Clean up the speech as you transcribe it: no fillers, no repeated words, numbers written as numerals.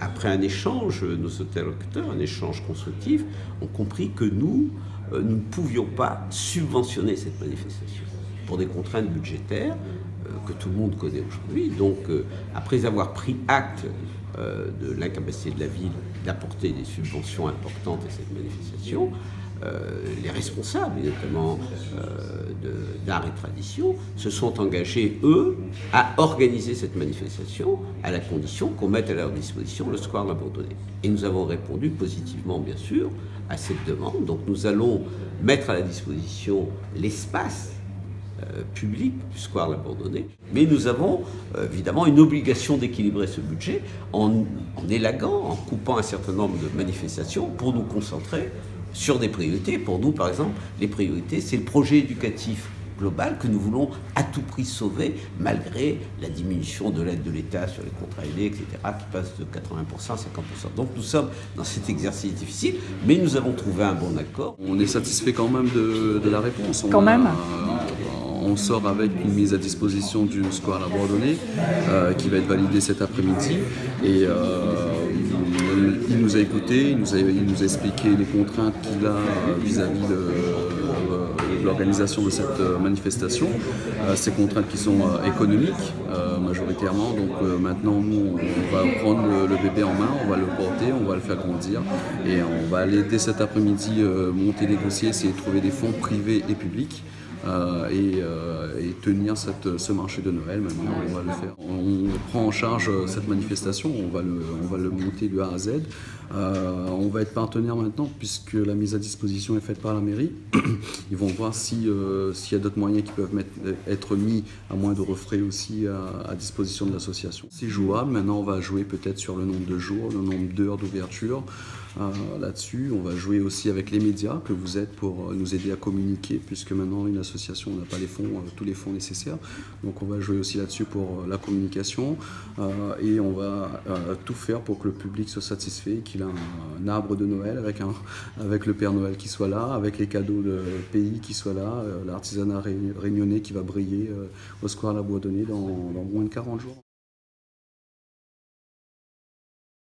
après un échange, nos interlocuteurs, un échange constructif, ont compris que nous ne pouvions pas subventionner cette manifestation pour des contraintes budgétaires que tout le monde connaît aujourd'hui. Donc, après avoir pris acte de l'incapacité de la ville d'apporter des subventions importantes à cette manifestation, les responsables, notamment d'art et tradition, se sont engagés, eux, à organiser cette manifestation à la condition qu'on mette à leur disposition le square Labourdonnais. Et nous avons répondu positivement, bien sûr, à cette demande. Donc nous allons mettre à la disposition l'espace public du square Labourdonnais. Mais nous avons évidemment une obligation d'équilibrer ce budget en élaguant, en coupant un certain nombre de manifestations pour nous concentrer sur des priorités. Pour nous, par exemple, les priorités, c'est le projet éducatif global que nous voulons à tout prix sauver, malgré la diminution de l'aide de l'État sur les contrats aidés, etc., qui passe de 80% à 50%. Donc nous sommes dans cet exercice difficile, mais nous avons trouvé un bon accord. On est satisfait quand même de la réponse. On sort avec une mise à disposition du square Labourdonnais qui va être validée cet après-midi. Et il nous a écoutés, il nous a expliqué les contraintes qu'il a vis-à-vis de l'organisation de cette manifestation. Ces contraintes qui sont économiques majoritairement. Donc maintenant, nous, on va prendre le bébé en main, on va le porter, on va le faire grandir. Et on va aller dès cet après-midi monter les dossiers, essayer de trouver des fonds privés et publics. Et tenir ce marché de Noël. Maintenant, on va le faire. On prend en charge cette manifestation, on va le monter de A à Z. On va être partenaire maintenant puisque la mise à disposition est faite par la mairie. Ils vont voir s'il y a d'autres moyens qui peuvent être mis à moindre frais aussi à disposition de l'association. C'est jouable. Maintenant, on va jouer peut-être sur le nombre de jours, le nombre d'heures d'ouverture. Là-dessus, on va jouer aussi avec les médias que vous êtes pour nous aider à communiquer, puisque maintenant une association n'a pas tous les fonds nécessaires. Donc on va jouer aussi là-dessus pour la communication et on va tout faire pour que le public soit satisfait, qu'il a un arbre de Noël avec le Père Noël qui soit là, avec les cadeaux de pays qui soient là, l'artisanat réunionnais qui va briller au square Labourdonnais dans moins de 40 jours.